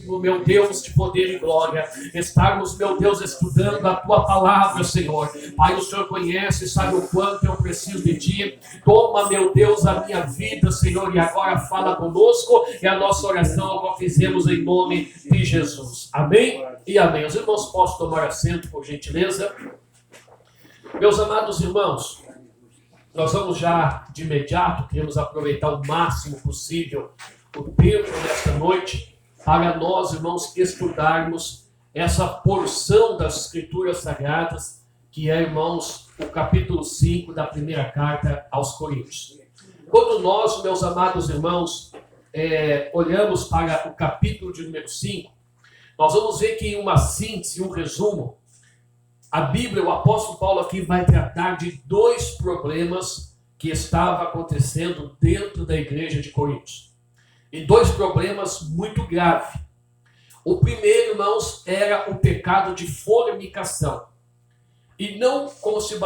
meu Deus, de poder e glória, estarmos, meu Deus, estudando a Tua palavra, Senhor. Pai, o Senhor conhece, sabe o quanto eu preciso de Ti. Toma, meu Deus, a minha vida, Senhor, e agora fala conosco, e a nossa oração nós fizemos em nome de Jesus. Amém? E amém. Os irmãos possam tomar assento, por gentileza. Meus amados irmãos, nós vamos já de imediato, queremos aproveitar o máximo possível o tempo desta noite, para nós, irmãos, estudarmos essa porção das Escrituras Sagradas, que é, irmãos, o capítulo 5 da primeira carta aos Coríntios. Quando nós, meus amados irmãos, olhamos para o capítulo de número 5, nós vamos ver que em uma síntese, um resumo, a Bíblia, o apóstolo Paulo aqui vai tratar de dois problemas que estavam acontecendo dentro da igreja de Coríntios. E dois problemas muito graves. O primeiro, irmãos, era o pecado de fornicação. E não como se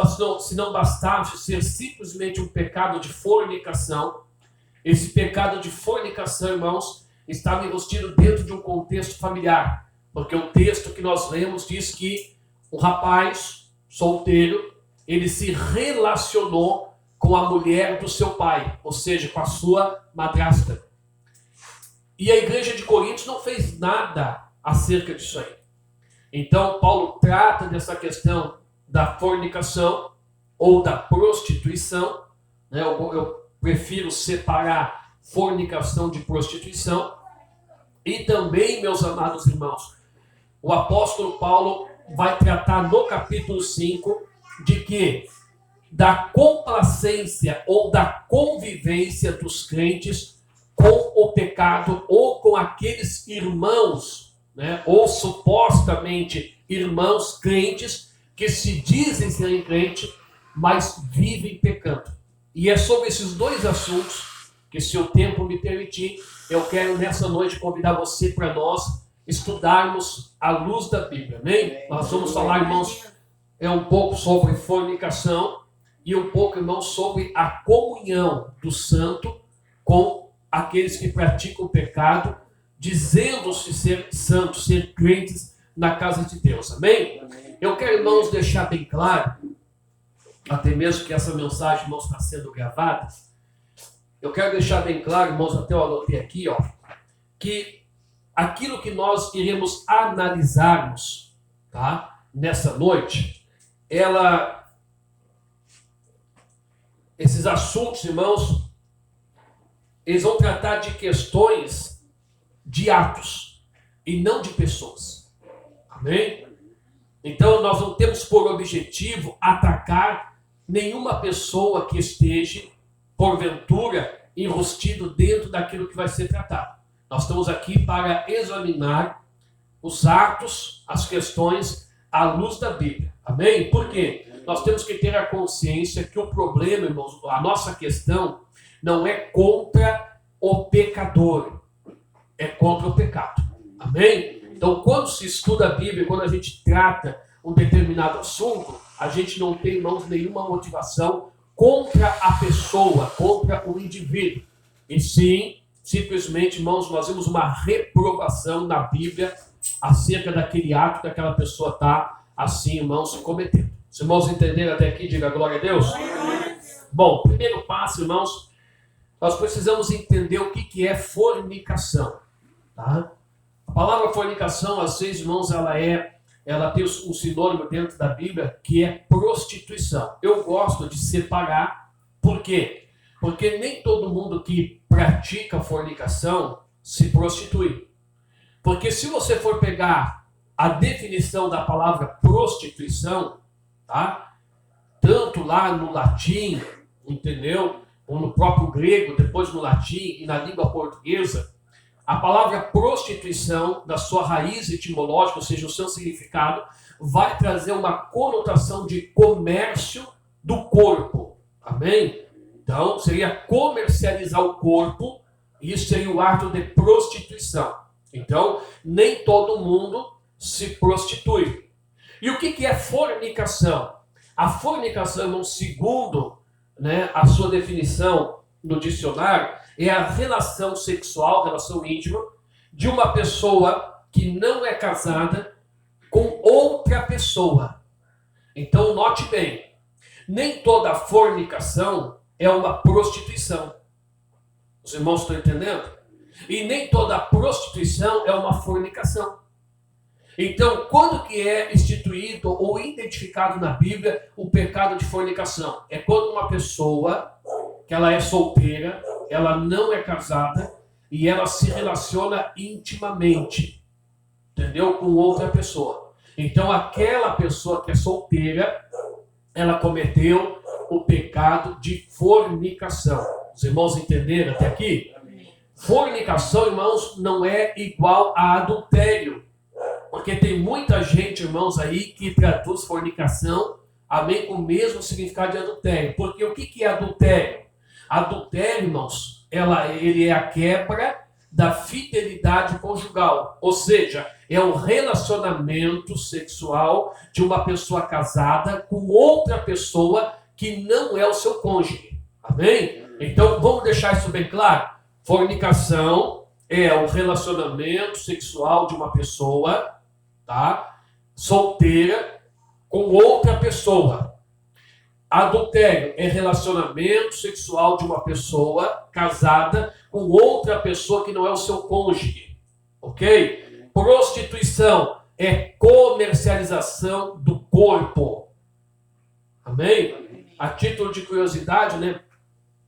não bastasse ser simplesmente um pecado de fornicação. Esse pecado de fornicação, irmãos, estava enrustido dentro de um contexto familiar. Porque o texto que nós lemos diz que o rapaz solteiro, ele se relacionou com a mulher do seu pai, ou seja, com a sua madrasta. E a igreja de Coríntios não fez nada acerca disso aí. Então, Paulo trata dessa questão da fornicação ou da prostituição. Né? Eu prefiro separar fornicação de prostituição. E também, meus amados irmãos, o apóstolo Paulo vai tratar no capítulo 5 de que da complacência ou da convivência dos crentes com o pecado ou com aqueles irmãos, né, ou supostamente irmãos crentes que se dizem serem crentes, mas vivem pecando. E é sobre esses dois assuntos que, se o tempo me permitir, eu quero nessa noite convidar você para nós estudarmos à luz da Bíblia, amém? Nós vamos falar, irmãos, um pouco sobre fornicação e um pouco, irmãos, sobre a comunhão do santo com aqueles que praticam o pecado, dizendo-se ser santos, ser crentes na casa de Deus, amém? Eu quero, irmãos, deixar bem claro, até mesmo que essa mensagem, irmãos, está sendo gravada, eu quero deixar bem claro, irmãos, até eu anotei aqui, que aquilo que nós iremos analisarmos, tá, nessa noite, esses assuntos, irmãos, eles vão tratar de questões de atos e não de pessoas. Amém? Então, nós não temos por objetivo atacar nenhuma pessoa que esteja, porventura, enrustido dentro daquilo que vai ser tratado. Nós estamos aqui para examinar os atos, as questões à luz da Bíblia. Amém? Por quê? Nós temos que ter a consciência que o problema, irmãos, a nossa questão não é contra o pecador, é contra o pecado. Amém? Então, quando se estuda a Bíblia, quando a gente trata um determinado assunto, a gente não tem, irmãos, nenhuma motivação contra a pessoa, contra o indivíduo. E sim, simplesmente, irmãos, nós vemos uma reprovação na Bíblia acerca daquele ato que aquela pessoa está, assim, irmãos, cometendo. Os irmãos entenderam até aqui? Diga glória a Deus. Bom, primeiro passo, irmãos, nós precisamos entender o que é fornicação. Tá? A palavra fornicação, às vezes, irmãos, ela tem um sinônimo dentro da Bíblia que é prostituição. Eu gosto de separar, por quê? Porque nem todo mundo que pratica fornicação se prostitui. Porque se você for pegar a definição da palavra prostituição, tá? Tanto lá no latim, entendeu? Ou no próprio grego, depois no latim e na língua portuguesa, a palavra prostituição, da sua raiz etimológica, ou seja, o seu significado, vai trazer uma conotação de comércio do corpo. Amém? Então, seria comercializar o corpo, e isso seria o ato de prostituição. Então, nem todo mundo se prostitui. E o que é fornicação? A fornicação, irmão, segundo, né, a sua definição no dicionário, é a relação sexual, relação íntima, de uma pessoa que não é casada com outra pessoa. Então, note bem, nem toda fornicação é uma prostituição. Os irmãos estão entendendo? E nem toda prostituição é uma fornicação. Então, quando que é instituído ou identificado na Bíblia o pecado de fornicação? É quando uma pessoa, que ela é solteira, ela não é casada e ela se relaciona intimamente, entendeu? Com outra pessoa. Então, aquela pessoa que é solteira, ela cometeu o pecado de fornicação. Os irmãos entenderam até aqui? Fornicação, irmãos, não é igual a adultério. Porque tem muita gente, irmãos, aí que traduz fornicação, amém, com o mesmo significado de adultério. Porque o que é adultério? Adultério, irmãos, ele é a quebra da fidelidade conjugal. Ou seja, é o relacionamento sexual de uma pessoa casada com outra pessoa que não é o seu cônjuge. Amém? Então, vamos deixar isso bem claro? Fornicação é o relacionamento sexual de uma pessoa, tá, solteira com outra pessoa. Adultério é relacionamento sexual de uma pessoa casada com outra pessoa que não é o seu cônjuge. Ok? Prostituição é comercialização do corpo. Amém? A título de curiosidade, né?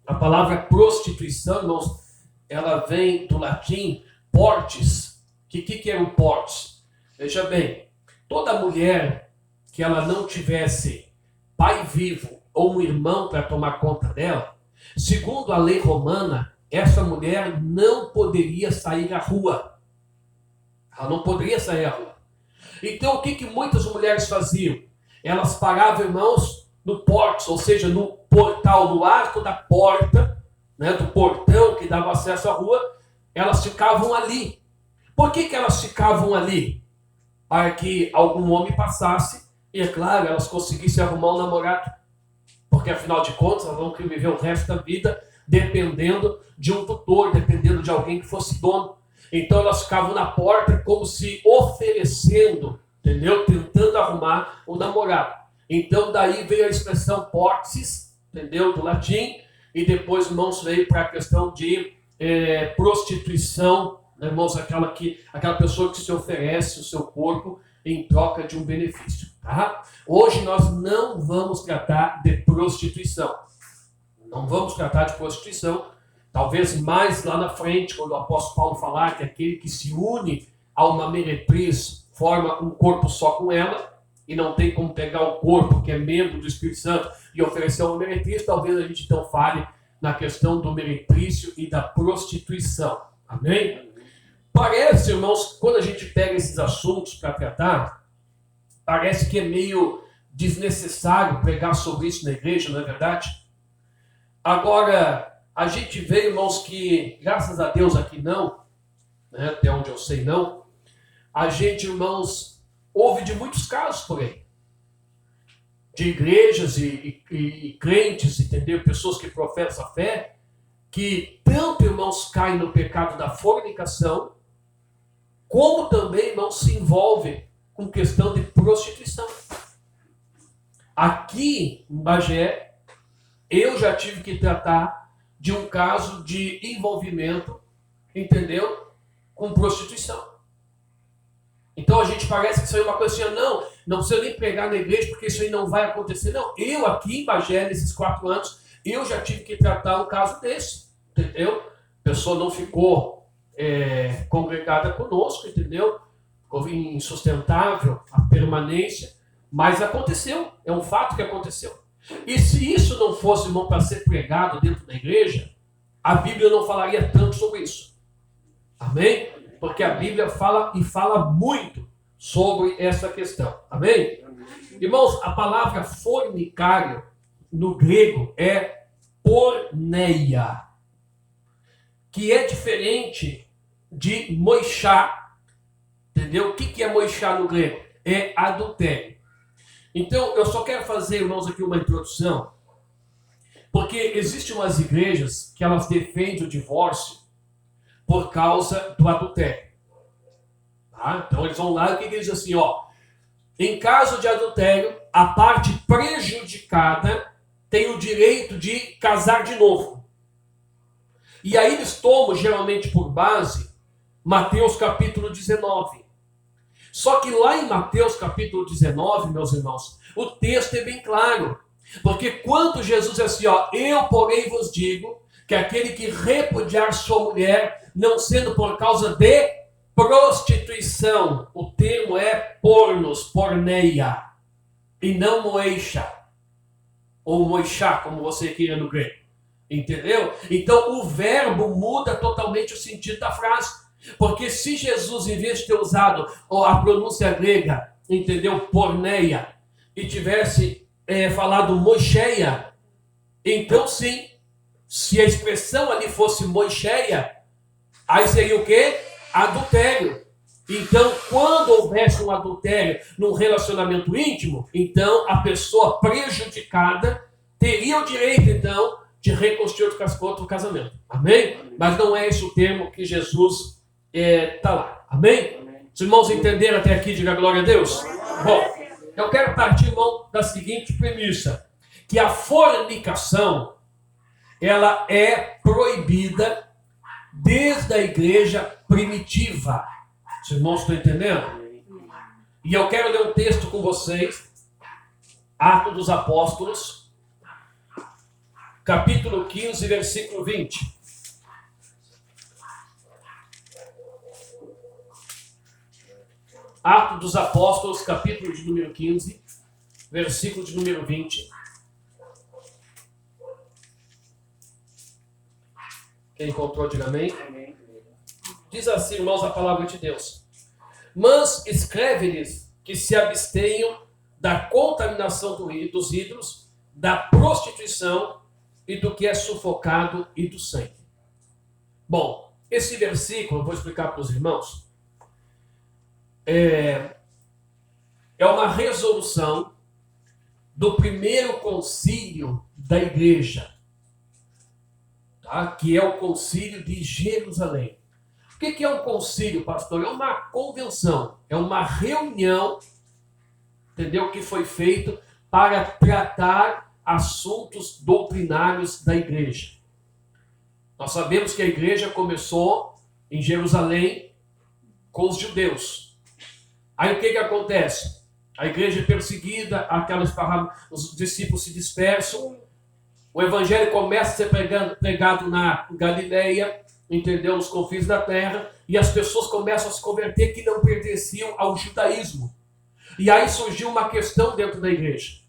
A palavra prostituição, irmãos, ela vem do latim portes. O que é o portes? Veja bem, toda mulher que ela não tivesse pai vivo ou um irmão para tomar conta dela, segundo a lei romana, essa mulher não poderia sair à rua. Ela não poderia sair à rua. Então, o que muitas mulheres faziam? Elas paravam, irmãos, no portes, ou seja, no portal, no arco da porta, né, do portão que dava acesso à rua, elas ficavam ali. Por que elas ficavam ali? Para que algum homem passasse e, é claro, elas conseguissem arrumar um namorado. Porque, afinal de contas, elas vão viver o resto da vida dependendo de um tutor, dependendo de alguém que fosse dono. Então, elas ficavam na porta como se oferecendo, entendeu? Tentando arrumar um namorado. Então, daí veio a expressão portes, entendeu? Do latim. E depois, irmãos, veio para a questão de prostituição, né, irmãos? Aquela pessoa que se oferece o seu corpo em troca de um benefício. Tá? Hoje nós não vamos tratar de prostituição. Não vamos tratar de prostituição. Talvez mais lá na frente, quando o apóstolo Paulo falar que aquele que se une a uma meretriz forma um corpo só com ela, e não tem como pegar o corpo que é membro do Espírito Santo e oferecer uma meretriz, talvez a gente então fale na questão do meretrício e da prostituição. Amém? Parece, irmãos, quando a gente pega esses assuntos para tratar, parece que é meio desnecessário pregar sobre isso na igreja, não é verdade? Agora, a gente vê, irmãos, que, graças a Deus aqui não, né, até onde eu sei não, a gente, irmãos, ouve de muitos casos por aí. De igrejas e crentes, entendeu? Pessoas que professam a fé, que tanto, irmãos, caem no pecado da fornicação, como também, irmãos, se envolvem com questão de prostituição. Aqui em Bagé, eu já tive que tratar de um caso de envolvimento, entendeu? Com prostituição. Então a gente parece que isso aí é uma coisa assim, não precisa nem pregar na igreja porque isso aí não vai acontecer. Não, eu aqui em Bagé, nesses 4 anos, eu já tive que tratar um caso desse, entendeu? A pessoa não ficou congregada conosco, entendeu? Ficou insustentável a permanência, mas aconteceu, é um fato que aconteceu. E se isso não fosse, irmão, para ser pregado dentro da igreja, a Bíblia não falaria tanto sobre isso. Amém? Porque a Bíblia fala e fala muito sobre essa questão. Amém? Irmãos, a palavra fornicário no grego é porneia, que é diferente de moixá. Entendeu? O que é moixá no grego? É adultério. Então, eu só quero fazer, irmãos, aqui uma introdução, porque existem umas igrejas que elas defendem o divórcio por causa do adultério. Tá? Então eles vão lá e o que eles dizem assim, ó. Em caso de adultério, a parte prejudicada tem o direito de casar de novo. E aí eles tomam geralmente por base Mateus capítulo 19. Só que lá em Mateus capítulo 19, meus irmãos, o texto é bem claro. Porque quando Jesus diz assim, ó, eu porém vos digo que aquele que repudiar sua mulher, não sendo por causa de prostituição, o termo é pornos, porneia, e não moeixa, ou moixá, como você queira no grego. Entendeu? Então o verbo muda totalmente o sentido da frase. Porque se Jesus, em vez de ter usado a pronúncia grega, entendeu? Porneia, e tivesse falado moixeia, então sim, se a expressão ali fosse moixeia, aí seria o quê? Adultério. Então, quando houvesse um adultério num relacionamento íntimo, então a pessoa prejudicada teria o direito, então, de reconstruir outro casamento. Amém? Mas não é esse o termo que Jesus está lá. Amém? Os irmãos entenderam até aqui? Diga glória a Deus. Bom, eu quero partir, irmão, da seguinte premissa, que a fornicação, ela é proibida desde a igreja primitiva. Os irmãos estão entendendo? E eu quero ler um texto com vocês, Atos dos Apóstolos, capítulo 15, versículo 20. Atos dos Apóstolos, capítulo de número 15, versículo de número 20. Quem encontrou, diga amém. Diz assim, irmãos, a palavra de Deus. Mas escreve-lhes que se abstenham da contaminação dos ídolos, da prostituição e do que é sufocado e do sangue. Bom, esse versículo, eu vou explicar para os irmãos, é uma resolução do primeiro concílio da igreja, tá? Que é o concílio de Jerusalém. O que é um concílio, pastor? É uma convenção, é uma reunião, entendeu? Que foi feito para tratar assuntos doutrinários da igreja. Nós sabemos que a igreja começou em Jerusalém com os judeus. Aí o que acontece? A igreja é perseguida, os discípulos se dispersam, o evangelho começa a ser pregado na Galileia, entendeu? Nos confins da terra, e as pessoas começam a se converter que não pertenciam ao judaísmo. E aí surgiu uma questão dentro da igreja.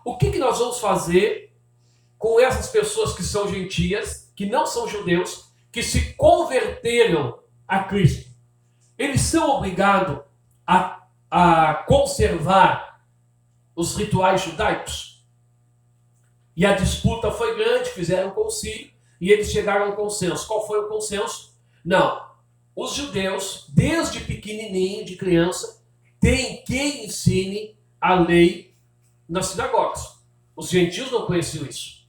O que nós vamos fazer com essas pessoas que são gentias, que não são judeus, que se converteram a Cristo? Eles são obrigados a conservar os rituais judaicos? E a disputa foi grande, fizeram um concílio, e eles chegaram a um consenso. Qual foi o consenso? Não. Os judeus, desde pequenininho, de criança, têm quem ensine a lei nas sinagogas. Os gentios não conheciam isso.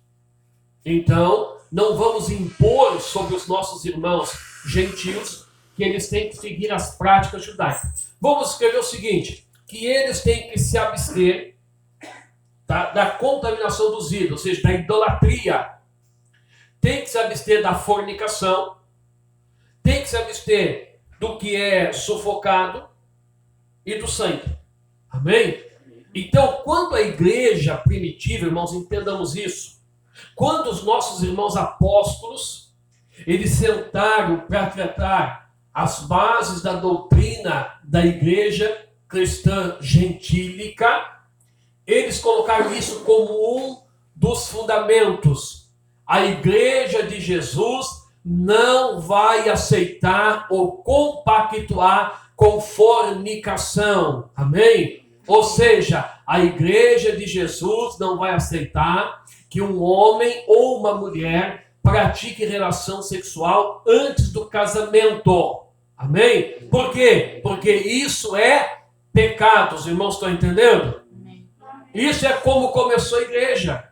Então, não vamos impor sobre os nossos irmãos gentios que eles têm que seguir as práticas judaicas. Vamos escrever o seguinte, que eles têm que se abster da contaminação dos ídolos, ou seja, da idolatria. Tem que se abster da fornicação, tem que se abster do que é sufocado e do sangue. Amém? Então, quando a igreja primitiva, irmãos, entendamos isso, quando os nossos irmãos apóstolos, eles sentaram para tratar as bases da doutrina da igreja cristã gentílica, eles colocaram isso como um dos fundamentos. A igreja de Jesus não vai aceitar ou compactuar com fornicação. Amém? Ou seja, a igreja de Jesus não vai aceitar que um homem ou uma mulher pratique relação sexual antes do casamento. Amém? Por quê? Porque isso é pecado. Os irmãos estão entendendo? Isso é como começou a igreja.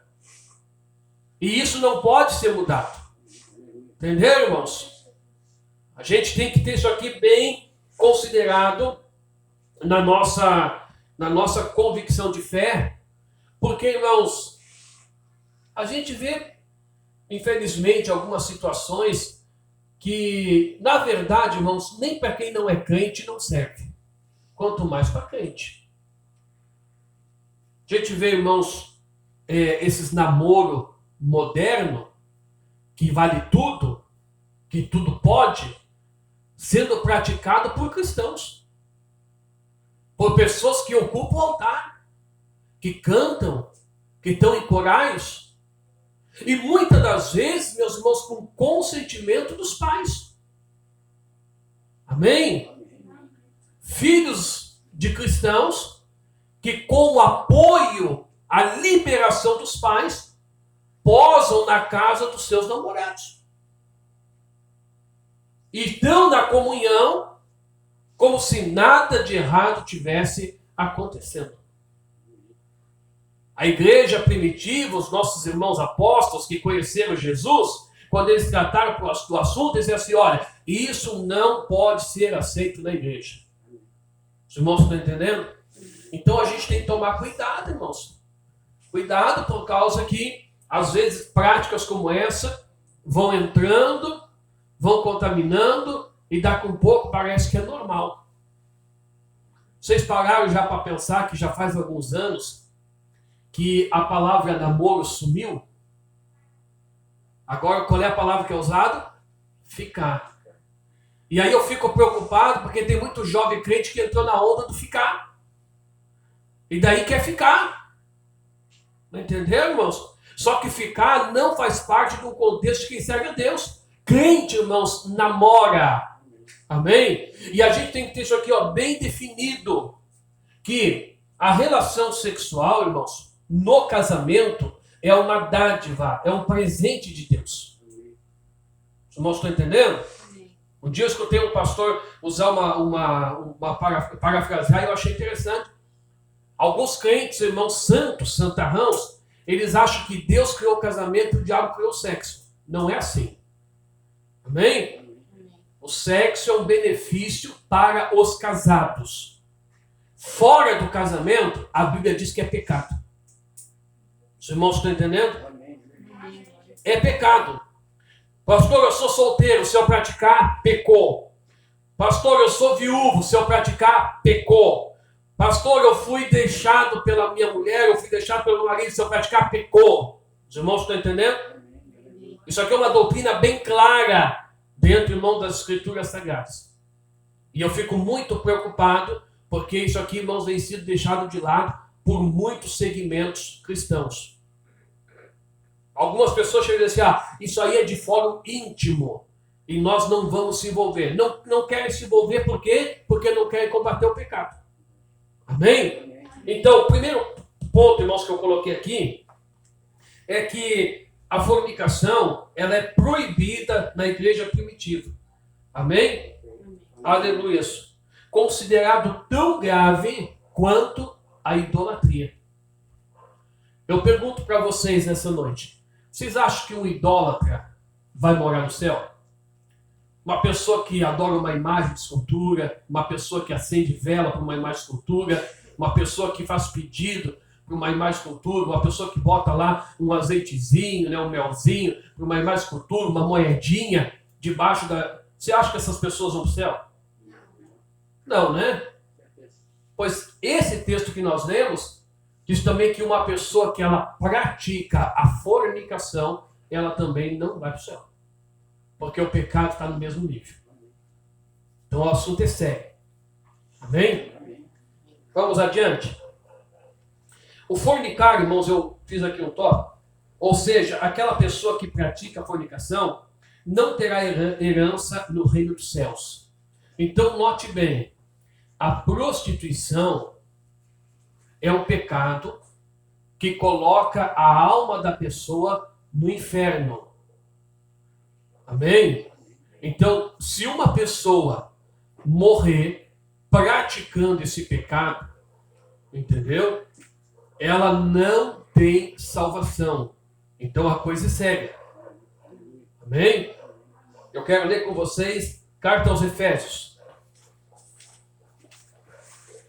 E isso não pode ser mudado. Entenderam, irmãos? A gente tem que ter isso aqui bem considerado na nossa convicção de fé, porque, irmãos, a gente vê, infelizmente, algumas situações que, na verdade, irmãos, nem para quem não é crente não serve, quanto mais para crente. A gente vê, irmãos, esses namoro moderno, que vale tudo, que tudo pode, sendo praticado por cristãos, por pessoas que ocupam o altar, que cantam, que estão em corais, e muitas das vezes, meus irmãos, com consentimento dos pais. Amém? Filhos de cristãos que, com o apoio, a liberação dos pais, posam na casa dos seus namorados. E estão na comunhão como se nada de errado tivesse acontecendo. A igreja primitiva, os nossos irmãos apóstolos que conheceram Jesus, quando eles trataram do assunto, eles diziam assim, olha, isso não pode ser aceito na igreja. Os irmãos estão entendendo? Então a gente tem que tomar cuidado, irmãos. Cuidado por causa que, às vezes, práticas como essa vão entrando, vão contaminando, e daqui a um pouco parece que é normal. Vocês pararam já para pensar que já faz alguns anos que a palavra namoro sumiu? Agora, qual é a palavra que é usada? Ficar. E aí eu fico preocupado porque tem muito jovem crente que entrou na onda do ficar. E daí quer ficar. Não entenderam, irmãos? Só que ficar não faz parte do contexto de quem serve a Deus. Crente, irmãos, namora. Amém? E a gente tem que ter isso aqui, bem definido. Que a relação sexual, irmãos, no casamento, é uma dádiva, é um presente de Deus. Os irmãos estão entendendo? Um dia eu escutei um pastor usar uma parafrasear e eu achei interessante. Alguns crentes, irmãos santos, santarrãos, eles acham que Deus criou o casamento e o diabo criou o sexo. Não é assim. Amém? O sexo é um benefício para os casados. Fora do casamento, a Bíblia diz que é pecado. Os irmãos estão entendendo? É pecado. Pastor, eu sou solteiro, se eu praticar, pecou. Pastor, eu sou viúvo, se eu praticar, pecou. Pastor, eu fui deixado pela minha mulher, eu fui deixado pelo meu marido, se eu praticar, pecou. Os irmãos estão entendendo? Isso aqui é uma doutrina bem clara dentro, irmão, das Escrituras Sagradas. E eu fico muito preocupado, porque isso aqui, irmãos, vem sido deixado de lado por muitos segmentos cristãos. Algumas pessoas chegam e dizem assim, isso aí é de fórum íntimo, e nós não vamos se envolver. Não querem se envolver, por quê? Porque não querem combater o pecado. Amém? Então, o primeiro ponto, irmãos, que eu coloquei aqui, é que a fornicação, ela é proibida na igreja primitiva. Amém? Aleluia. Considerado tão grave quanto a idolatria. Eu pergunto para vocês nessa noite, vocês acham que um idólatra vai morar no céu? Uma pessoa que adora uma imagem de escultura, uma pessoa que acende vela para uma imagem de escultura, uma pessoa que faz pedido para uma imagem de escultura, uma pessoa que bota lá um azeitezinho, um melzinho, para uma imagem de escultura, uma moedinha debaixo da... Você acha que essas pessoas vão para o céu? Não, né? Pois esse texto que nós lemos diz também que uma pessoa que ela pratica a fornicação, ela também não vai para o céu. Porque o pecado está no mesmo nível. Então o assunto é sério. Amém? Vamos adiante. O fornicar, irmãos, eu fiz aqui um toque. Ou seja, aquela pessoa que pratica a fornicação não terá herança no reino dos céus. Então note bem, a prostituição é um pecado que coloca a alma da pessoa no inferno. Amém? Então, se uma pessoa morrer praticando esse pecado, entendeu? Ela não tem salvação. Então a coisa é séria. Amém? Eu quero ler com vocês carta aos Efésios.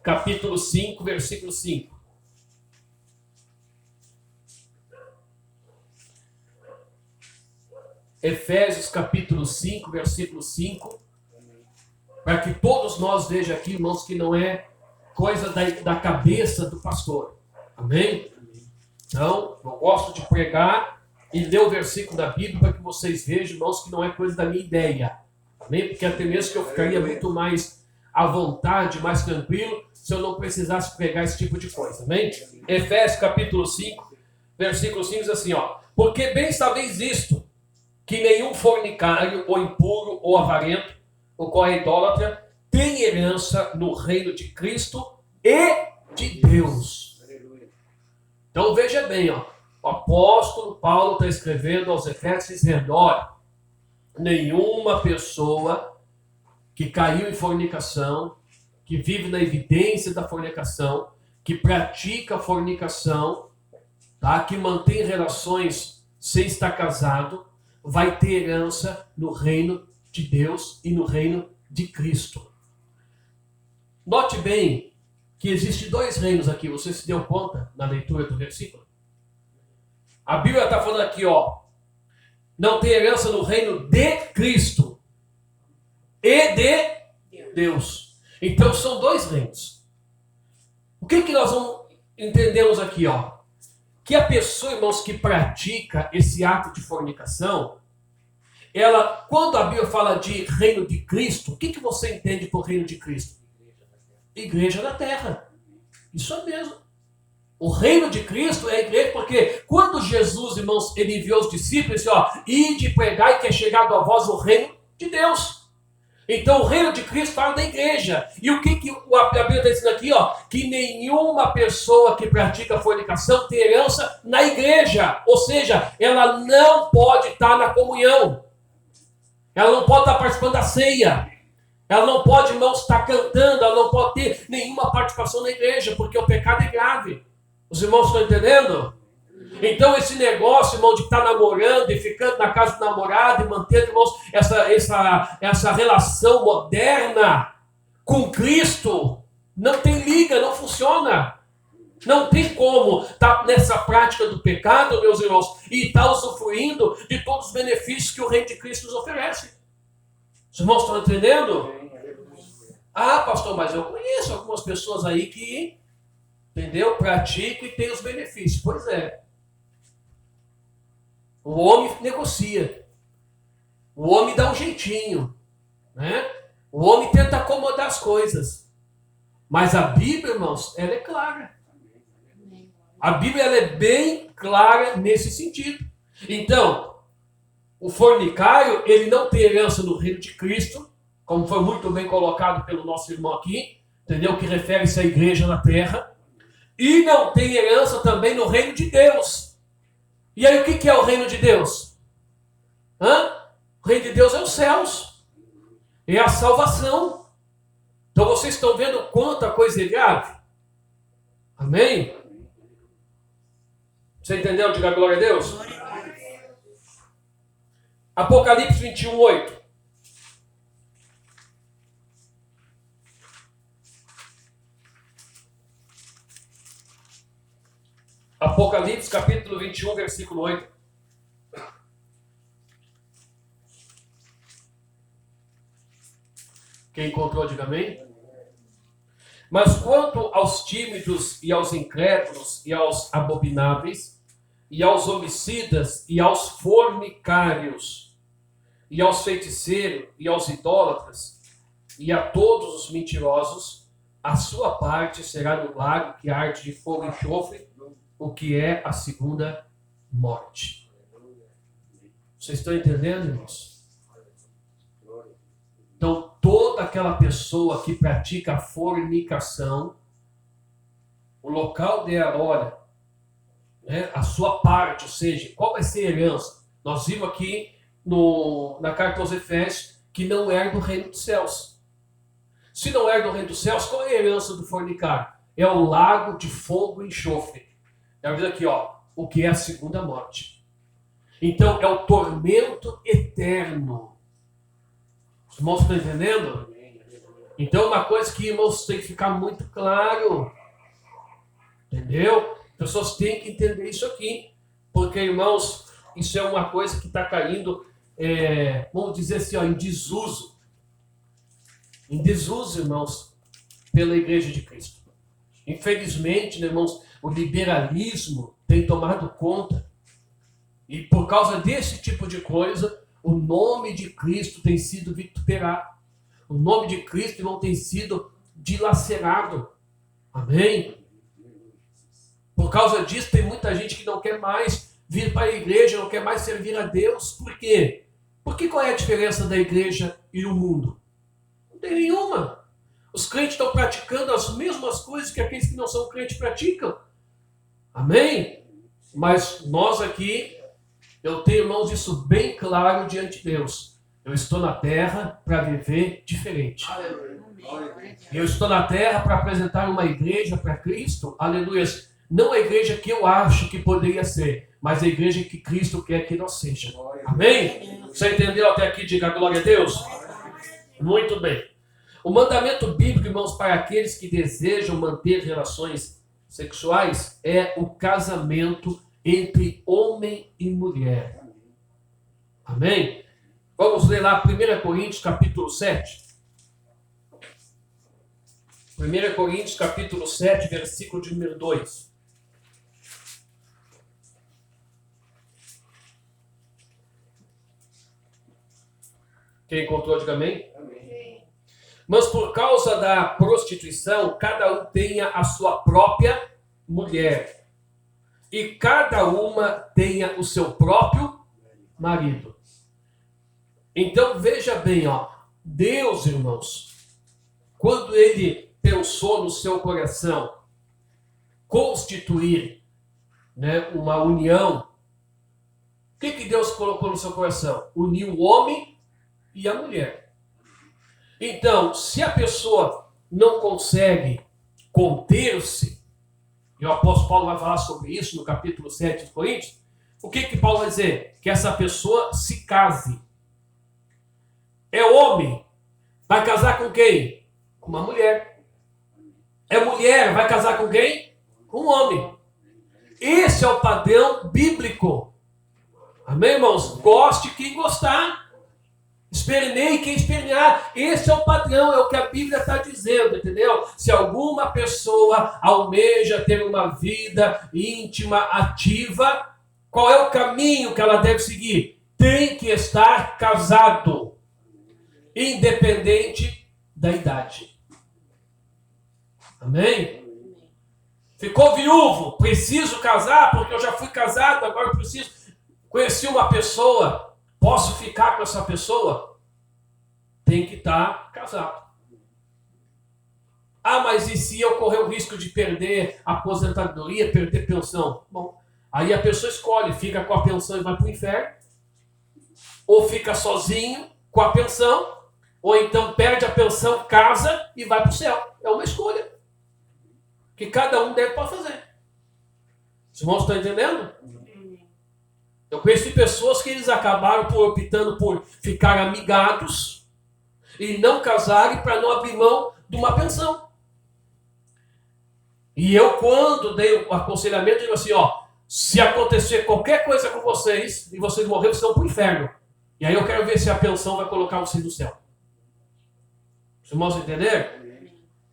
capítulo 5, versículo 5. Efésios capítulo 5, versículo 5. Para que todos nós vejam aqui, irmãos, que não é coisa da cabeça do pastor. Amém? Então, eu gosto de pregar e ler o versículo da Bíblia para que vocês vejam, irmãos, que não é coisa da minha ideia. Amém? Porque até mesmo que eu ficaria muito mais à vontade, mais tranquilo, se eu não precisasse pregar esse tipo de coisa. Amém? Efésios capítulo 5, versículo 5 diz assim, ó. Porque bem sabeis isto, que nenhum fornicário, ou impuro, ou avarento, ou qual é idólatra, tem herança no reino de Cristo e de Deus. Então veja bem, ó, o apóstolo Paulo está escrevendo aos Efésios dizendo, olha, nenhuma pessoa que caiu em fornicação, que vive na evidência da fornicação, que pratica fornicação, tá, que mantém relações sem estar casado, vai ter herança no reino de Deus e no reino de Cristo. Note bem que existem dois reinos aqui. Você se deu conta na leitura do versículo? A Bíblia está falando aqui, ó, não tem herança no reino de Cristo e de Deus. Então são dois reinos. O que nós entendemos aqui, ó? Que a pessoa, irmãos, que pratica esse ato de fornicação, ela, quando a Bíblia fala de reino de Cristo, o que você entende por reino de Cristo? Igreja da terra. Isso é mesmo. O reino de Cristo é a igreja, porque quando Jesus, irmãos, ele enviou os discípulos, ele disse, ó, ide pregar que é chegado a vós o reino de Deus. Então o reino de Cristo fala da igreja. E o que a Bíblia está dizendo aqui, ó? Que nenhuma pessoa que pratica fornicação tem herança na igreja. Ou seja, ela não pode estar na comunhão. Ela não pode estar participando da ceia. Ela não pode, irmãos, estar cantando. Ela não pode ter nenhuma participação na igreja, porque o pecado é grave. Os irmãos estão entendendo? Então esse negócio, irmão, de estar namorando e ficando na casa do namorado e mantendo, irmãos, essa relação moderna com Cristo, não tem liga, não funciona. Não tem como estar nessa prática do pecado, meus irmãos, e estar usufruindo de todos os benefícios que o reino de Cristo nos oferece. Os irmãos estão entendendo? Ah, pastor, mas eu conheço algumas pessoas aí que, entendeu? Praticam e têm os benefícios. Pois é. O homem negocia. O homem dá um jeitinho, né? O homem tenta acomodar as coisas. Mas a Bíblia, irmãos, ela é clara. A Bíblia ela é bem clara nesse sentido. Então, o fornicário, ele não tem herança no reino de Cristo, como foi muito bem colocado pelo nosso irmão aqui, entendeu? Que refere-se à igreja na terra. E não tem herança também no reino de Deus. E aí o que é o reino de Deus? O reino de Deus é os céus. É a salvação. Então vocês estão vendo quanta coisa é grave? Amém? Você entendeu? Diga glória a Deus. Apocalipse 21, 8. Apocalipse capítulo 21, versículo 8. Quem encontrou, diga amém. Mas quanto aos tímidos e aos incrédulos e aos abomináveis e aos homicidas e aos fornicários e aos feiticeiros e aos idólatras e a todos os mentirosos, a sua parte será no lago que arde de fogo e enxofre, o que é a segunda morte. Vocês estão entendendo, irmãos? Então, toda aquela pessoa que pratica a fornicação, o local dela, olha, né, a sua parte, ou seja, qual vai ser a herança? Nós vimos aqui na carta aos Efésios que não é do reino dos céus. Se não é do reino dos céus, qual é a herança do fornicário? É o lago de fogo e enxofre. É aqui, ó, o que é a segunda morte. Então, é o tormento eterno. Os irmãos estão entendendo? Então, uma coisa que, irmãos, tem que ficar muito claro. Entendeu? As pessoas têm que entender isso aqui. Porque, irmãos, isso é uma coisa que está caindo, vamos dizer assim, ó, em desuso. Em desuso, irmãos, pela Igreja de Cristo. Infelizmente, né, irmãos, o liberalismo tem tomado conta. E por causa desse tipo de coisa, o nome de Cristo tem sido vituperado. O nome de Cristo não tem sido dilacerado. Amém? Por causa disso, tem muita gente que não quer mais vir para a igreja, não quer mais servir a Deus. Por quê? Porque qual é a diferença da igreja e o mundo? Não tem nenhuma. Os crentes estão praticando as mesmas coisas que aqueles que não são crentes praticam. Amém? Mas nós aqui, eu tenho, irmãos, isso bem claro diante de Deus. Eu estou na terra para viver diferente. Eu estou na terra para apresentar uma igreja para Cristo. Aleluia. Não a igreja que eu acho que poderia ser, mas a igreja que Cristo quer que nós sejamos. Amém? Você entendeu até aqui? Diga glória a Deus. Muito bem. O mandamento bíblico, irmãos, para aqueles que desejam manter relações sexuais é o casamento entre homem e mulher. Amém? Vamos ler lá 1 Coríntios capítulo 7. 1 Coríntios capítulo 7, versículo de número 2. Quem encontrou, diga amém. Amém. Mas por causa da prostituição, cada um tenha a sua própria mulher. E cada uma tenha o seu próprio marido. Então veja bem, ó, Deus, irmãos, quando ele pensou no seu coração constituir, né, uma união, o que Deus colocou no seu coração? Unir o homem e a mulher. Então, se a pessoa não consegue conter-se, e o apóstolo Paulo vai falar sobre isso no capítulo 7 de Coríntios, o que Paulo vai dizer? Que essa pessoa se case. É homem, vai casar com quem? Com uma mulher. É mulher, vai casar com quem? Com um homem. Esse é o padrão bíblico. Amém, irmãos? Goste quem gostar. Esperneie quem espernear. Esse é o padrão, é o que a Bíblia está dizendo, entendeu? Se alguma pessoa almeja ter uma vida íntima, ativa, qual é o caminho que ela deve seguir? Tem que estar casado. Independente da idade. Amém? Ficou viúvo? Preciso casar porque eu já fui casado, agora eu preciso. Conheci uma pessoa, posso ficar com essa pessoa? Tem que estar casado. Ah, mas e se eu correr o risco de perder a aposentadoria, perder pensão? Bom, aí a pessoa escolhe, fica com a pensão e vai para o inferno, ou fica sozinho com a pensão, ou então perde a pensão, casa e vai para o céu. É uma escolha que cada um deve fazer. Os irmãos estão entendendo? Eu conheci pessoas que eles acabaram optando por ficar amigados e não casarem para não abrir mão de uma pensão. E eu, quando dei o aconselhamento, digo assim, ó, se acontecer qualquer coisa com vocês e vocês morrerem, vocês vão para o inferno. E aí eu quero ver se a pensão vai colocar vocês no céu. Os irmãos entenderam?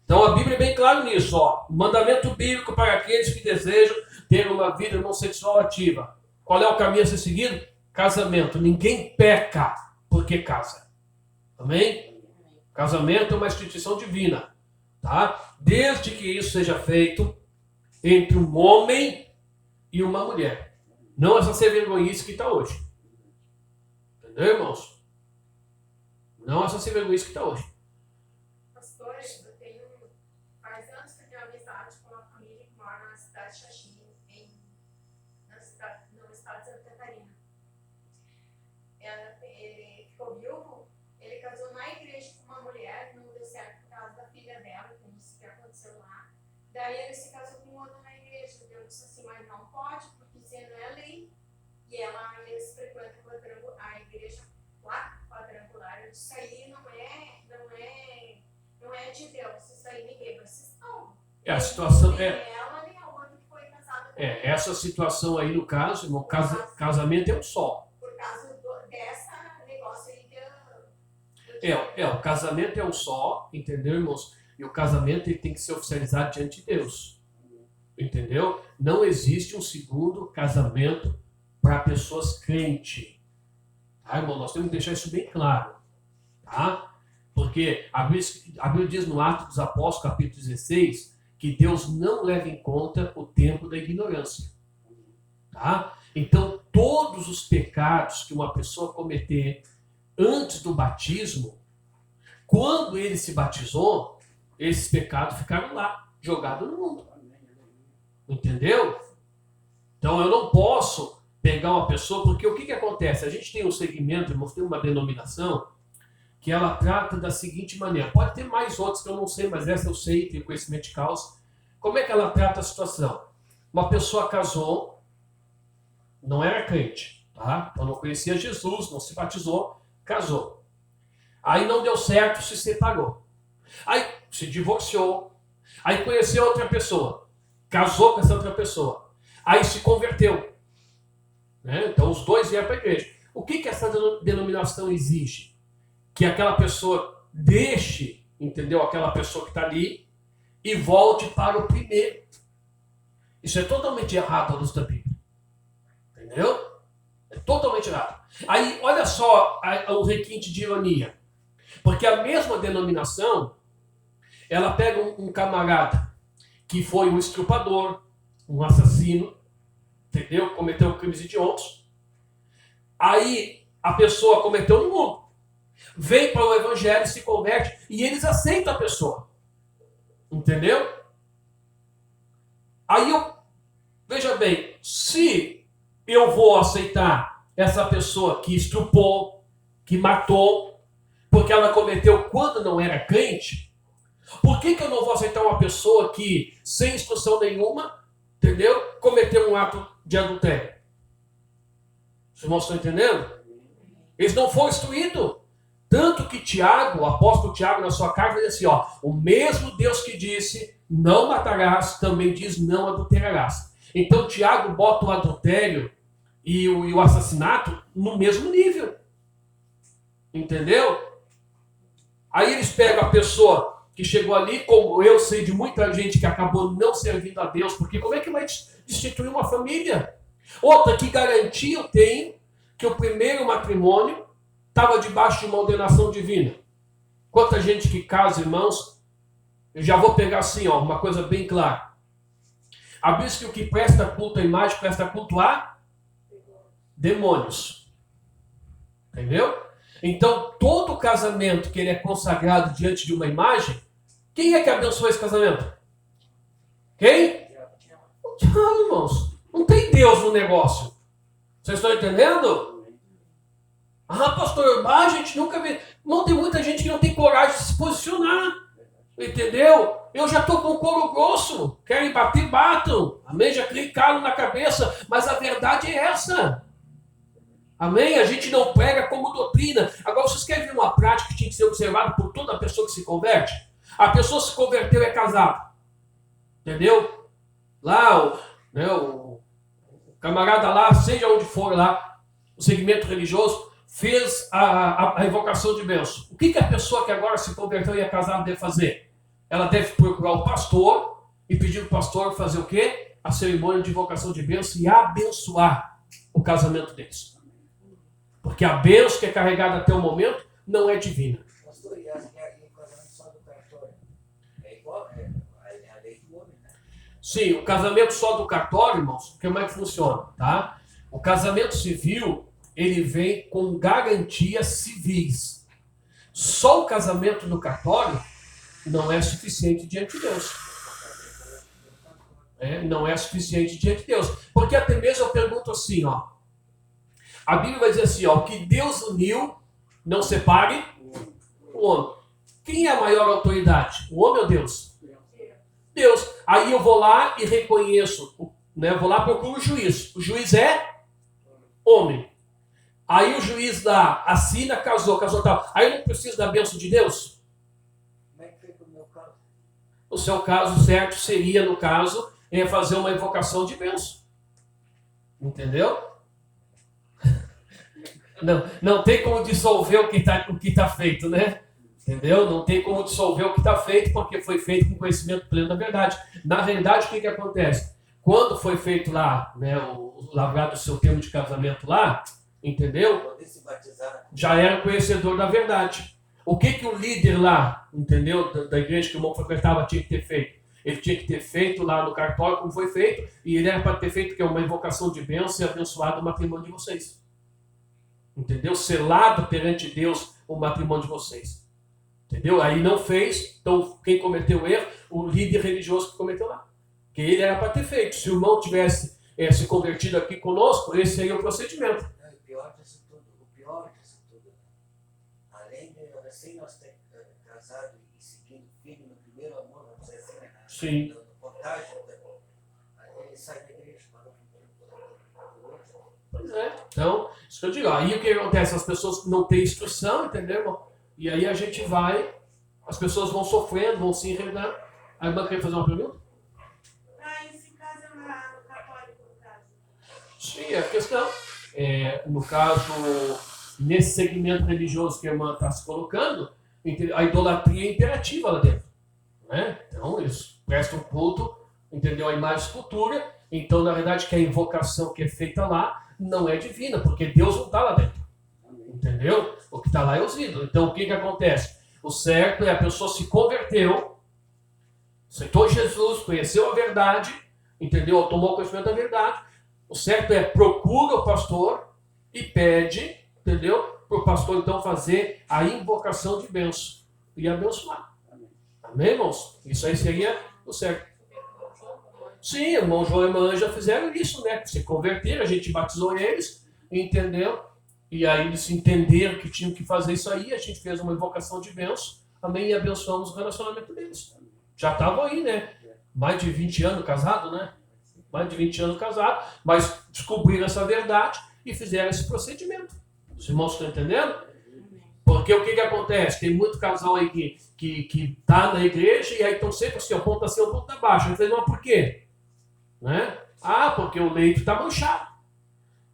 Então a Bíblia é bem clara nisso, ó. O mandamento bíblico para aqueles que desejam ter uma vida não sexual ativa. Qual é o caminho a ser seguido? Casamento. Ninguém peca porque casa. Amém? Casamento é uma instituição divina. Tá? Desde que isso seja feito entre um homem e uma mulher. Não essa ser vergonhice que está hoje. Entendeu, irmãos? Não essa ser vergonhice que está hoje. Pastor, eu tenho faz anos que eu tenho amizade com uma família que mora na cidade de Xaxim, no estado de Santa Catarina. Ele ficou viúvo, ele casou na igreja com uma mulher, não deu certo por causa da filha dela, com isso que aconteceu lá. Daí ele se casou com outra na igreja. Deus disse assim, mas não pode, porque isso não é lei. E eles frequentam a igreja lá, quadrangular. Eu disse, isso aí não é de Deus, isso aí ninguém vai se salvar. A situação Nem ela, nem a outra que foi casada com ele. essa situação aí, no caso, irmão, casamento é um só. Por causa dessa negócio aí O casamento é um só, entendeu, irmãos? E o casamento ele tem que ser oficializado diante de Deus. Entendeu? Não existe um segundo casamento para pessoas crentes. Tá, irmão? Nós temos que deixar isso bem claro. Tá? Porque a Bíblia diz no Atos dos Apóstolos, capítulo 16, que Deus não leva em conta o tempo da ignorância. Tá? Então, todos os pecados que uma pessoa cometer antes do batismo, quando ele se batizou, esses pecados ficaram lá, jogados no mundo. Entendeu? Então eu não posso pegar uma pessoa, porque o que acontece? A gente tem um segmento, irmãos, tem uma denominação que ela trata da seguinte maneira. Pode ter mais outros que eu não sei, mas essa eu sei, tenho conhecimento de causa. Como é que ela trata a situação? Uma pessoa casou, não era crente, tá? Então não conhecia Jesus, não se batizou, casou. Aí não deu certo, se separou. Aí se divorciou. Aí conheceu outra pessoa. Casou com essa outra pessoa. Aí se converteu. Né? Então os dois vieram para a igreja. O que essa denominação exige? Que aquela pessoa deixe, entendeu? Aquela pessoa que está ali e volte para o primeiro. Isso é totalmente errado à luz da Bíblia. Entendeu? É totalmente errado. Aí, olha só o requinte de ironia. Porque a mesma denominação, ela pega um camarada que foi um estrupador, um assassino, entendeu? Cometeu crimes hediondos. Aí, a pessoa cometeu no mundo. Vem para o evangelho, se converte, e eles aceitam a pessoa. Entendeu? Aí, veja bem, se eu vou aceitar essa pessoa que estrupou, que matou, porque ela cometeu quando não era crente, por que eu não vou aceitar uma pessoa que, sem instrução nenhuma, entendeu? Cometeu um ato de adultério? Os irmãos estão entendendo? Eles não foram instruídos. Tanto que Tiago, o apóstolo Tiago, na sua carta, diz assim, ó, o mesmo Deus que disse, não matarás, também diz, não adulterarás. Então Tiago bota o adultério e o assassinato no mesmo nível. Entendeu? Aí eles pegam a pessoa que chegou ali, como eu sei de muita gente que acabou não servindo a Deus, porque como é que vai destituir uma família? Outra, que garantia eu tenho que o primeiro matrimônio estava debaixo de uma ordenação divina? Quanta gente que casa, irmãos, eu já vou pegar assim, ó, uma coisa bem clara. A Bíblia diz que o que presta culto à imagem, presta culto a demônios. Entendeu? Então, todo casamento que ele é consagrado diante de uma imagem, quem é que abençoou esse casamento? Quem? O diabo, irmãos. Não tem Deus no negócio. Vocês estão entendendo? Ah, pastor, a gente nunca vê. Não, tem muita gente que não tem coragem de se posicionar. Entendeu? Eu já estou com o couro grosso. Querem bater, batam. Amém? Já clicaram na cabeça. Mas a verdade é essa. Amém? A gente não prega como doutrina. Agora, vocês querem ver uma prática que tinha que ser observada por toda pessoa que se converte? A pessoa se converteu e é casada. Entendeu? Lá, o camarada lá, seja onde for lá, o segmento religioso, fez a invocação de bênção. O que a pessoa que agora se converteu e é casada deve fazer? Ela deve procurar o pastor e pedir ao pastor fazer o quê? A cerimônia de invocação de bênção e abençoar o casamento deles. Porque a bênção que é carregada até o momento não é divina. Pastor, e o casamento só do cartório? É igual, é a lei do homem, né? Sim, o casamento só do cartório, irmãos, como é que funciona, tá? O casamento civil, ele vem com garantias civis. Só o casamento no cartório não é suficiente diante de Deus. Não é suficiente diante de Deus. Porque até mesmo eu pergunto assim, ó. A Bíblia vai dizer assim, ó, o que Deus uniu, não separe o homem. Quem é a maior autoridade? O homem ou Deus? Deus. Aí eu vou lá e reconheço, né? Vou lá e procuro o juiz. O juiz é homem. Aí o juiz assina, casou tal. Aí eu não preciso da bênção de Deus? Como é que foi pro meu o seu caso certo seria, no caso, fazer uma invocação de bênção. Entendeu? Não tem como dissolver o que tá feito, né? Entendeu? Não tem como dissolver o que está feito, porque foi feito com conhecimento pleno da verdade. Na realidade, o que acontece? Quando foi feito lá, né, o lavrado do seu termo de casamento lá, entendeu? Já era conhecedor da verdade. O que o líder lá, entendeu, da igreja que o irmão frequentava tinha que ter feito? Ele tinha que ter feito lá no cartório como foi feito, e ele era para ter feito que é uma invocação de bênção e abençoado o matrimônio de vocês. Entendeu? Selado perante Deus o matrimônio de vocês. Entendeu? Aí não fez, então quem cometeu o erro? O líder religioso que cometeu lá. Que ele era para ter feito. Se o irmão tivesse se convertido aqui conosco, esse aí é o procedimento. O pior disso tudo, além de recém nós ter casado e seguindo firme no primeiro amor, vamos dizer assim, Sim. no contágio, ele sai da igreja para o Pois é. Então, isso que eu digo. Aí o que acontece? As pessoas não têm instrução, entendeu, irmão? E aí a gente vai, as pessoas vão sofrendo, vão se enredando. A irmã quer fazer uma pergunta? Esse caso é no católico, no caso. Sim, é a questão. No caso, nesse segmento religioso que a irmã está se colocando, a idolatria é imperativa lá dentro. Né? Então, eles prestam culto, entendeu? A imagem e escultura. Então, na verdade, que a invocação que é feita lá não é divina, porque Deus não está lá dentro. Entendeu? O que está lá é os ídolos. Então, o que acontece? O certo é a pessoa se converteu, aceitou Jesus, conheceu a verdade, entendeu? Tomou conhecimento da verdade. O certo é procura o pastor e pede, entendeu? Para o pastor, então, fazer a invocação de bênção e abençoar. Amém, irmãos? Isso aí seria o certo. Sim, o irmão João e a irmã Ângela fizeram isso, né? Se converteram, a gente batizou eles, entendeu? E aí eles entenderam que tinham que fazer isso aí, a gente fez uma invocação de bênção, amém, e abençoamos o relacionamento deles. Já estavam aí, né? Mais de 20 anos casados, né? Mais de 20 anos casados, mas descobriram essa verdade e fizeram esse procedimento. Os irmãos estão entendendo? Porque o que acontece? Tem muito casal aí que tá na igreja e aí estão sempre assim, o ponto assim, o ponto abaixo. Eu falei, não, por quê? Né? Ah, porque o leito está manchado.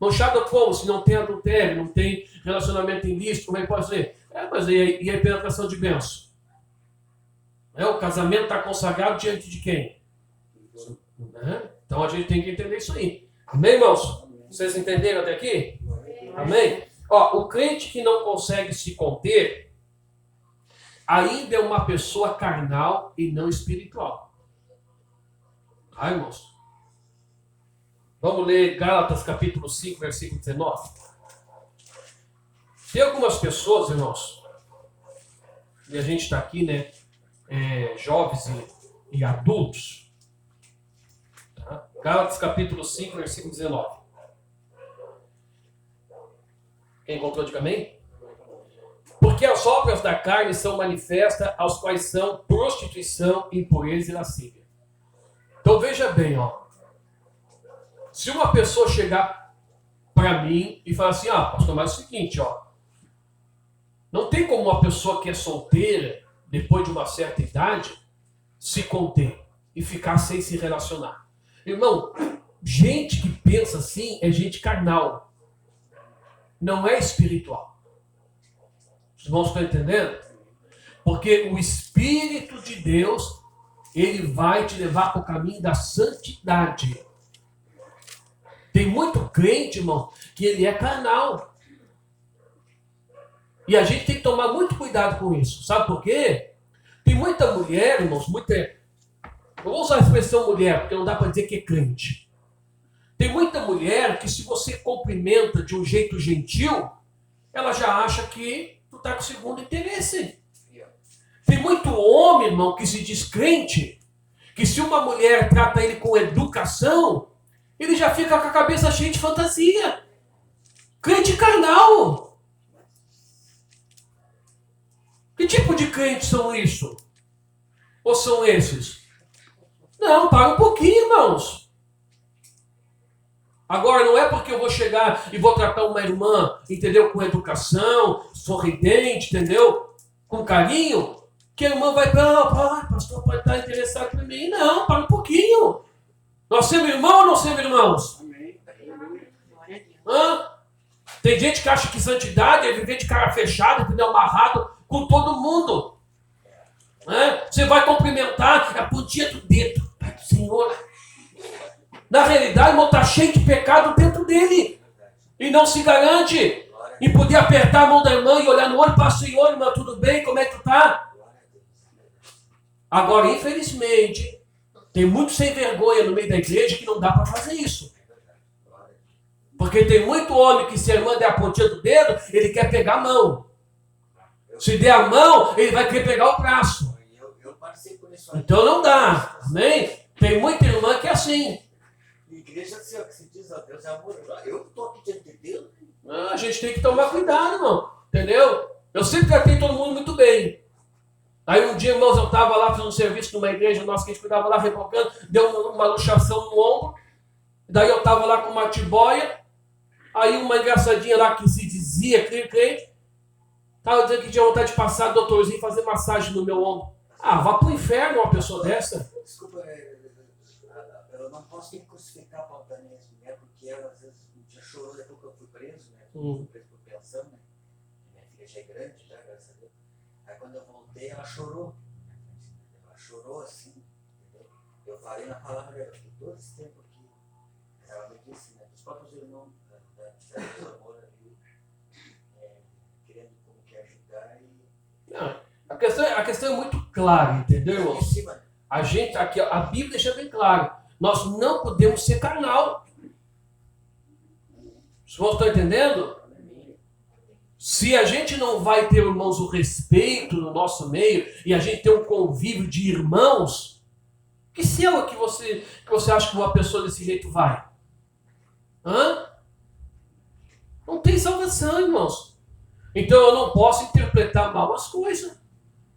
Manchado como? Se não tem adultério, não tem relacionamento ilícito, como é que pode ser? Mas e a penetração de bênção? O casamento está consagrado diante de quem? Então a gente tem que entender isso aí. Amém, irmãos? Vocês entenderam até aqui? Amém? O crente que não consegue se conter ainda é uma pessoa carnal e não espiritual. Tá, irmãos? Vamos ler Gálatas capítulo 5, versículo 19. Tem algumas pessoas, irmãos, e a gente está aqui, né, jovens e adultos. Tá? Gálatas capítulo 5, versículo 19. Quem encontrou, diga amém? Porque as obras da carne são manifestas, aos quais são prostituição, impureza e lascívia. Então veja bem, se uma pessoa chegar para mim e falar assim, pastor, mas é o seguinte, não tem como uma pessoa que é solteira, depois de uma certa idade, se conter e ficar sem se relacionar. Irmão, gente que pensa assim é gente carnal, não é espiritual. Os irmãos estão entendendo? Porque o Espírito de Deus, ele vai te levar para o caminho da santidade. Tem muito crente, irmão, que ele é carnal. E a gente tem que tomar muito cuidado com isso. Sabe por quê? Tem muita mulher, irmãos, eu vou usar a expressão mulher, porque não dá para dizer que é crente. Tem muita mulher que se você cumprimenta de um jeito gentil, ela já acha que tu está com segundo interesse. Tem muito homem, irmão, que se diz crente, que se uma mulher trata ele com educação, ele já fica com a cabeça cheia de fantasia. Crente carnal. Que tipo de crentes são isso? Ou são esses? Não, para um pouquinho, irmãos. Agora, não é porque eu vou chegar e vou tratar uma irmã, entendeu? Com educação, sorridente, entendeu? Com carinho, que a irmã vai para, pastor, pode estar interessado em mim. Não, para um pouquinho. Nós somos irmãos ou não somos irmãos? Hã? Tem gente que acha que santidade é viver de cara fechada, entendeu? Amarrado com todo mundo. Você vai cumprimentar a pontinha do dedo. Pai do Senhor. Na realidade, o irmão está cheio de pecado dentro dele. E não se garante em poder apertar a mão da irmã e olhar no olho para Senhor, irmã, tudo bem? Como é que tu tá? Agora, infelizmente, tem muito sem vergonha no meio da igreja que não dá para fazer isso. Porque tem muito homem que se a irmã der a pontinha do dedo, ele quer pegar a mão. Se der a mão, ele vai querer pegar o braço. Então não dá. Amém? Tem muita irmã que é assim. Igreja assim, que se diz a Deus é amor. Eu estou aqui diante de Deus. A gente tem que tomar cuidado, irmão. Entendeu? Eu sempre tratei todo mundo muito bem. Aí um dia, irmãos, eu estava lá fazendo um serviço numa igreja nossa que a gente cuidava lá, rebocando, deu uma luxação no ombro. Daí eu estava lá com uma tiboia. Aí uma engraçadinha lá que se dizia crente, estava dizendo que tinha vontade de passar doutorzinho e fazer massagem no meu ombro. Ah, vá pro inferno uma pessoa dessa. Desculpa, eu não posso nem crucificar apontaneia essa mulher, porque ela às vezes já chorou depois que eu fui preso, né? Fui preso por pensão, né? Minha filha já é grande, já, graças a Deus. Aí quando eu voltei, ela chorou. Ela chorou assim, entendeu? Eu falei na palavra dela, que todo esse tempo aqui, ela me disse, né? Os próprios irmãos da amor ali, querendo como que ajudar e... Não, a questão é muito clara, entendeu, irmãos? A gente aqui, a Bíblia deixa bem claro, nós não podemos ser carnal. Os irmãos estão entendendo? Se a gente não vai ter, irmãos, o respeito no nosso meio e a gente ter um convívio de irmãos, que céu que você acha que uma pessoa desse jeito vai? Hã? Não tem salvação, irmãos. Então eu não posso interpretar mal as coisas.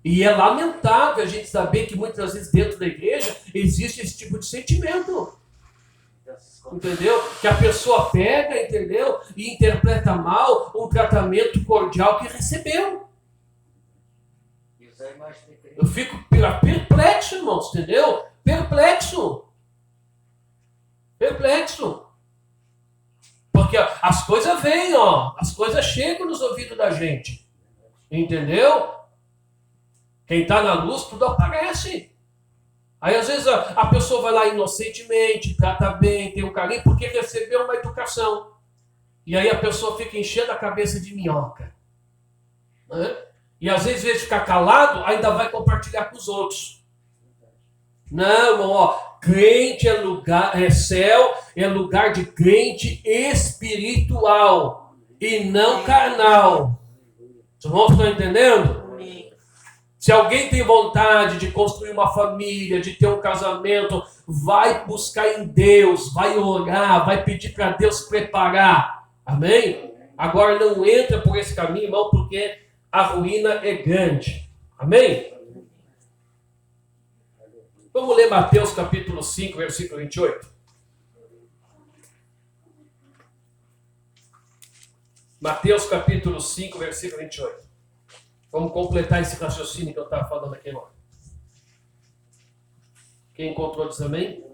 E é lamentável a gente saber que muitas vezes dentro da igreja existe esse tipo de sentimento. Entendeu? Que a pessoa pega, entendeu? E interpreta mal um tratamento cordial que recebeu. Eu fico perplexo, irmãos, entendeu? Perplexo. Porque as coisas vêm, as coisas chegam nos ouvidos da gente. Entendeu? Quem está na luz, tudo aparece. Aí às vezes a pessoa vai lá inocentemente, trata bem, tem um carinho, porque recebeu uma educação. E aí a pessoa fica enchendo a cabeça de minhoca. Né? E às vezes, em vez de ficar calado, ainda vai compartilhar com os outros. Não, crente é céu, é lugar de crente espiritual e não carnal. Os irmãos estão entendendo? Se alguém tem vontade de construir uma família, de ter um casamento, vai buscar em Deus, vai orar, vai pedir para Deus preparar. Amém? Agora não entra por esse caminho, irmão, porque a ruína é grande. Amém? Vamos ler Mateus capítulo 5, versículo 28. Mateus capítulo 5, versículo 28. Vamos completar esse raciocínio que eu estava falando aqui agora. Quem encontrou diz amém?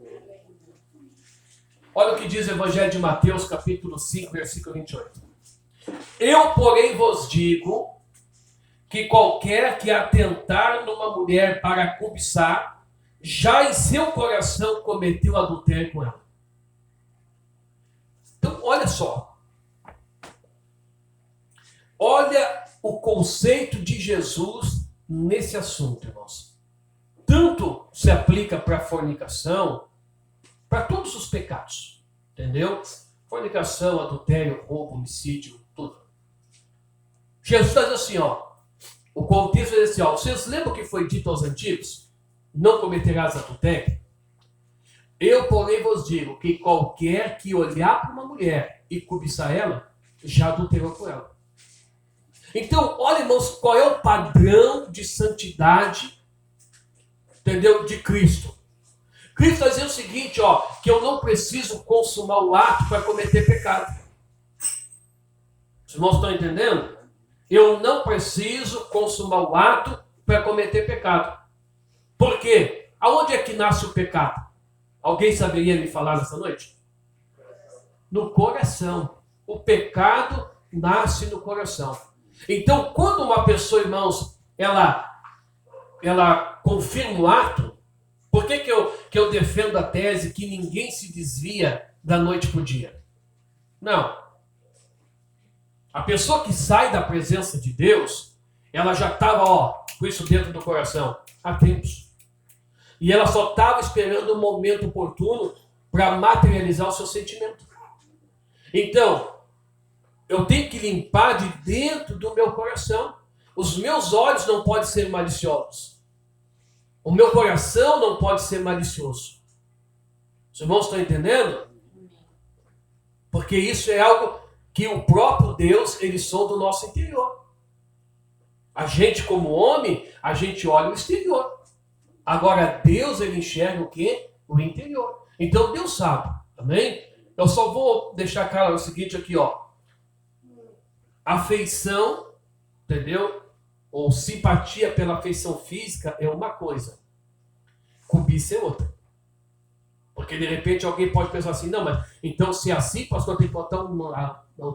Olha o que diz o Evangelho de Mateus, capítulo 5, versículo 28. Eu, porém, vos digo que qualquer que atentar numa mulher para cobiçar, já em seu coração cometeu adultério com ela. Então, olha só. Olha o conceito de Jesus nesse assunto, irmãos. Tanto se aplica para a fornicação, para todos os pecados, entendeu? Fornicação, adultério, roubo, homicídio, tudo. Jesus está dizendo assim, o contexto é assim, vocês lembram o que foi dito aos antigos? Não cometerás adultério? Eu, porém, vos digo que qualquer que olhar para uma mulher e cobiçar ela, já adulterou com ela. Então, olha, irmãos, qual é o padrão de santidade, entendeu, de Cristo. Cristo está dizendo o seguinte, que eu não preciso consumar o ato para cometer pecado. Os irmãos estão entendendo? Eu não preciso consumar o ato para cometer pecado. Por quê? Aonde é que nasce o pecado? Alguém saberia me falar nessa noite? No coração. O pecado nasce no coração. Então, quando uma pessoa, irmãos, ela confirma o ato, por que eu defendo a tese que ninguém se desvia da noite para o dia? Não. A pessoa que sai da presença de Deus, ela já estava, com isso dentro do coração, há tempos. E ela só estava esperando o momento oportuno para materializar o seu sentimento. Então, eu tenho que limpar de dentro do meu coração. Os meus olhos não podem ser maliciosos. O meu coração não pode ser malicioso. Os irmãos estão entendendo? Porque isso é algo que o próprio Deus, ele sonda o nosso interior. A gente, como homem, a gente olha o exterior. Agora, Deus, ele enxerga o quê? O interior. Então, Deus sabe. Amém? Eu só vou deixar claro o seguinte aqui, ó. Afeição, entendeu? Ou simpatia pela afeição física é uma coisa. Cobiça é outra. Porque de repente alguém pode pensar assim, não, mas então se é assim, pastor, tem que botar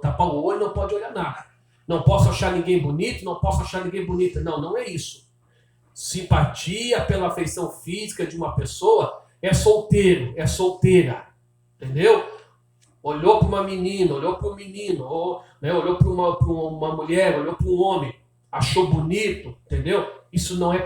tapar o olho, não pode olhar nada. Não posso achar ninguém bonito, não posso achar ninguém bonita. Não, não é isso. Simpatia pela afeição física de uma pessoa é solteiro, é solteira. Entendeu? Olhou para uma menina, olhou para um menino, olhou para uma mulher, olhou para um homem, achou bonito, entendeu? Isso não é